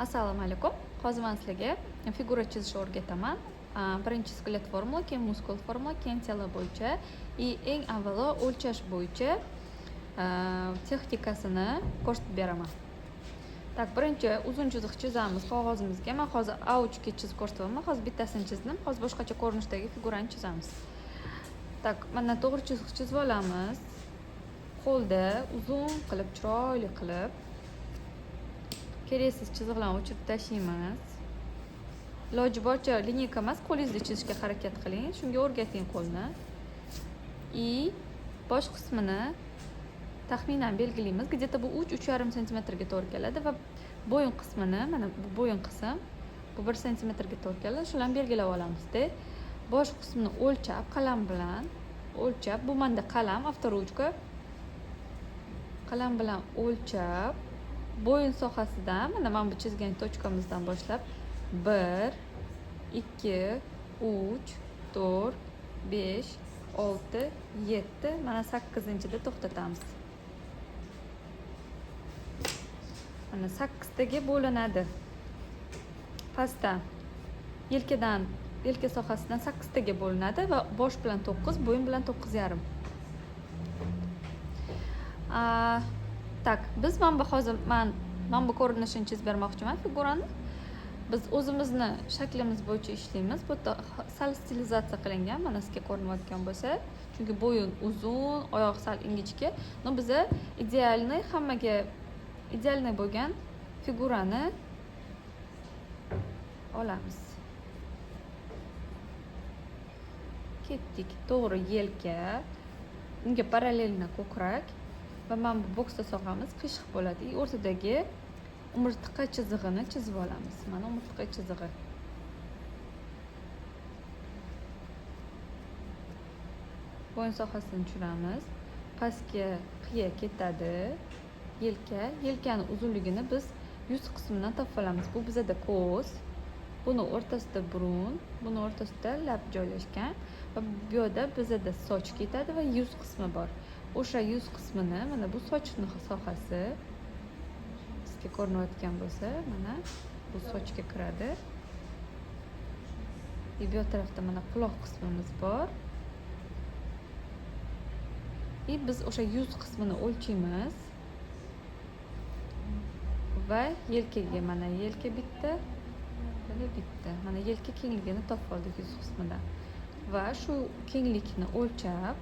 Assalomu alaykum. Hozir men sizlarga figura chizishni o'rgataman. Birinchi skelet formula, keyin muskul formula, keyin telo bo'yicha eng avvalo o'lchash bo'yicha texnikasini ko'rsatib beraman. Tak, birinchi uzun chiziq chizamiz qog'ozimizga. Men hozir A3 ga chizib ko'rsataman. Hozir bittasini chizdim. Hozir boshqacha ko'rinishdagi figurani chizamiz. Tak, mana to'g'ri chiziq chizib olamiz. Qo'lda uzun qilib, chiroyli qilib keraksiz chiziqlarni o'chirib tashlaymiz. Iloji boricha lineyka emas, qo'lingizda chizishga harakat qiling. Shunga o'rgating qo'lni. Bosh qismini taxminan belgilaymiz. Где-то bu 3-3,5 sm ga to'g'ri keladi va bo'yin qismini, mana bu bo'yin qism, bu 1 sm ga to'g'ri keladi. Shularni belgilab olamizda. Bosh qismini o'lchab, qalam bilan o'lchab, bu menda qalam, avtoruchka. Qalam bilan o'lchab, bo'yin sohasidan, mana bu chizgan tochkamizdan boshlab 1, 2, 3, 4, 5, 6, 7, mana 8-da to'xtatamiz. Mana 8taga bo'linadi. Pastdan yelka sohasidan 8taga bo'linadi va bosh bilan 9, bo'yin bilan 9,5. Tak, biz hozir men bu ko'rinishini chizib bermoqchiman figurani. Biz o'zimizni shaklimiz bo'yicha ishlaymiz. Bu yerda sal stilizatsiya qilingan, mana sizga ko'rinayotgan bo'lsa, chunki bo'yin uzun, oyoq sal ingichka. Biza hammaga idealniy bo'lgan figurani olamiz. Ketdik, to'g'ri yelka, unga parallelna ko'krak va mana bu boksda sohamiz qiyshiq bo'ladi. O'rtadagi umurtqa chizig'ini chizib olamiz. Mana umurtqa chizig'i. Bo'yin sohasini tushiramiz. Pastga qiya ketadi. Yelkani uzunligini biz yuz qismidan topib olamiz. Bu bizada ko'z, buni o'rtasida burun, buni o'rtasida lab joylashgan va bu yerda bizada soch ketadi va yuz qismi bor. O'sha yuz qismini, mana bu sochning sohasi sizga ko'rinayotgan bo'lsa, mana bu sochga kiradi. Bu tarafda mana quloq qismimiz bor. Biz o'sha yuz qismini o'lchaymiz. Va yelkaga, mana yelka bitta, mana yelka kengligini topib oldik yuz qismidan. Va shu kenglikni o'lchab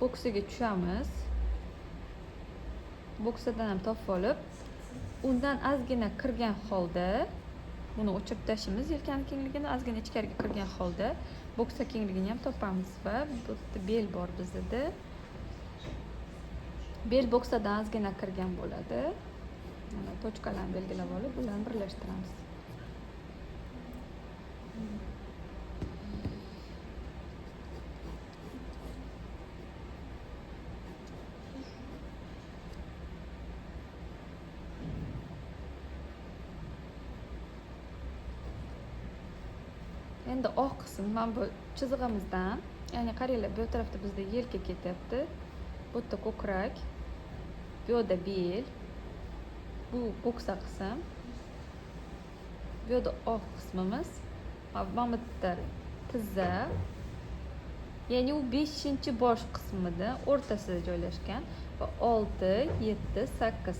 boksiga tushamiz. Boksidan ham topib olib, undan ozgina kirgan holda buni o'chirib tashlaymiz. Yelkani kengligini ozgina ichkariga kirgan holda boksa kengligini ham topamiz va bu yerda bel bor bizda. Bel boksadan ozgina kirgan bo'ladi. Mana tochkalarni belgilab olib, ularni birlashtiramiz. Endi oq qism, mana bu chizig'imizdan, ya'ni qaranglar, bu tarafda bizda yelka ketyapti. Bu yerda ko'krak, bu yerda bel, bu boksa qism, bu yerda oq qismimiz, mana bu yerda tizza, ya'ni u 5-bosh qismida o'rtasida joylashgan va 6, 7,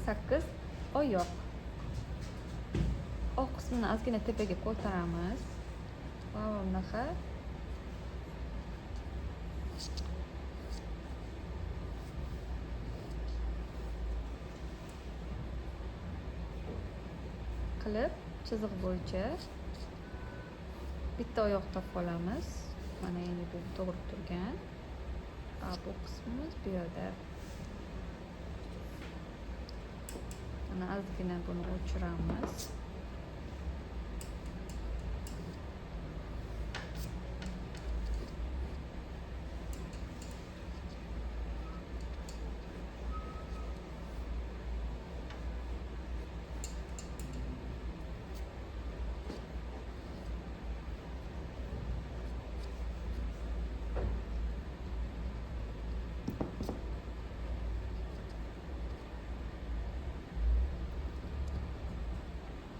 8 oyoq. Oq qismini ozgina tepaga ko'taramiz. Va bunaqa qilib chiziq bo'yicha bitta oyoq topib olamiz. Mana endi bu to'g'ri turgan. Bu qismimiz bu yerda. Mana ozgina buni o'chiramiz.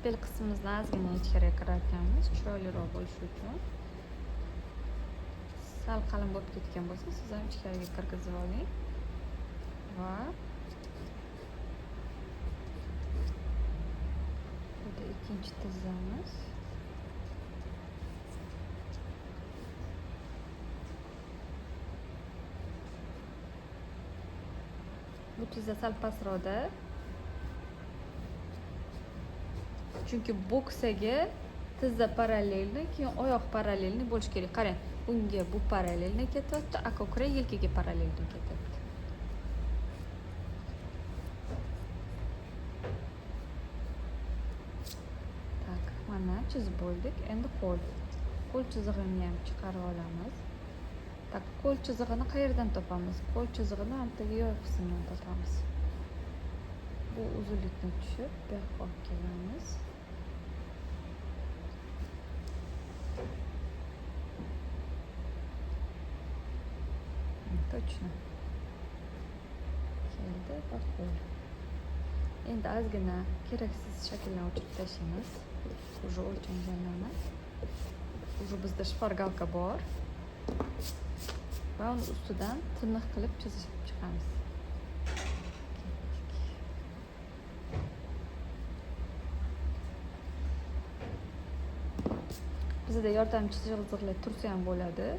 bel qismimizni ozgina ichkariga kiratganmiz, chiroyliroq bo'lishi uchun. Sal qalin bo'lib ketgan bo'lsa, siz ham ichkariga kirgizib oling va burada ikkinchi tizzamiz. Bu tizza sal pastroqda. Chunki boksaga tizza parallelni, keyin oyoq parallelni bo'lish kerak. Qarang, bunga bu parallelni ketyapti, akokra yelkaga parallelni ketyapti. Tak, mana chizib bo'ldik. Endi qo'l chizig'ini ham chiqarib olamiz. Tak, qo'l chizig'ini qayerdan topamiz? Qo'l chizig'ini altagi yoy qismidan topamiz. Bu uzunlikni tushib, bu yoqqa olib kelamiz. Точно. Keldi va qo'l. Endi ozgina keraksiz shaklni o'chirib tashlaymiz. Уже o'lchanganlarni. Уже bizda shpargalka bor. Va uni ustidan tirnoq qilib chizib chiqamiz. Bizda yordamchi chiziqlar tursa ham bo'ladi.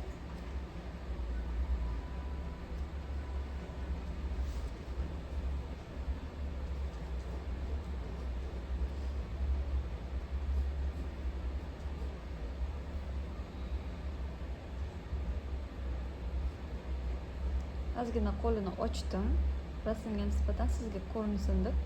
Ozgina qo'lini ochdim. Rasmga nisbatan sizga ko'rinsin deb.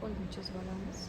Qo'lni chizib olamiz.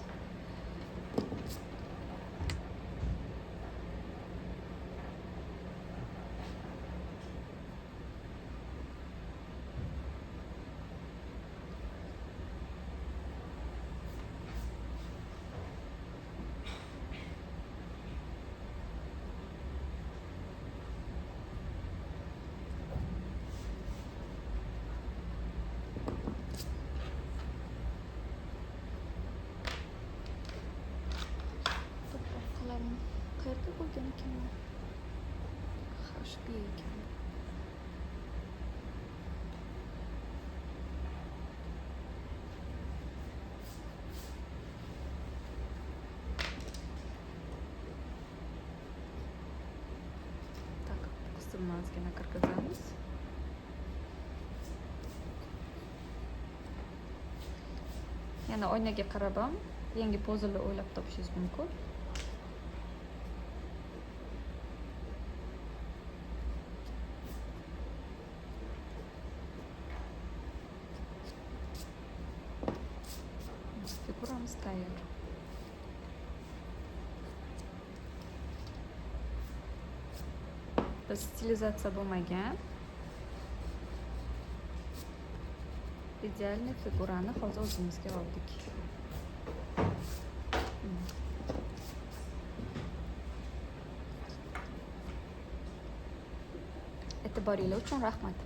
Qayerga qo'ygan ekanman? Xashbi ekan. Tak, qismni ozgina kirgizamiz. Yana oynaga qarab ham yangi pozalar o'ylab topishingiz mumkin. Figuramiz tayyor. Biz stilizatsiya bo'lmagan idealniy figurani hozir o'zimizga oldik. E'tiboringiz uchun rahmat.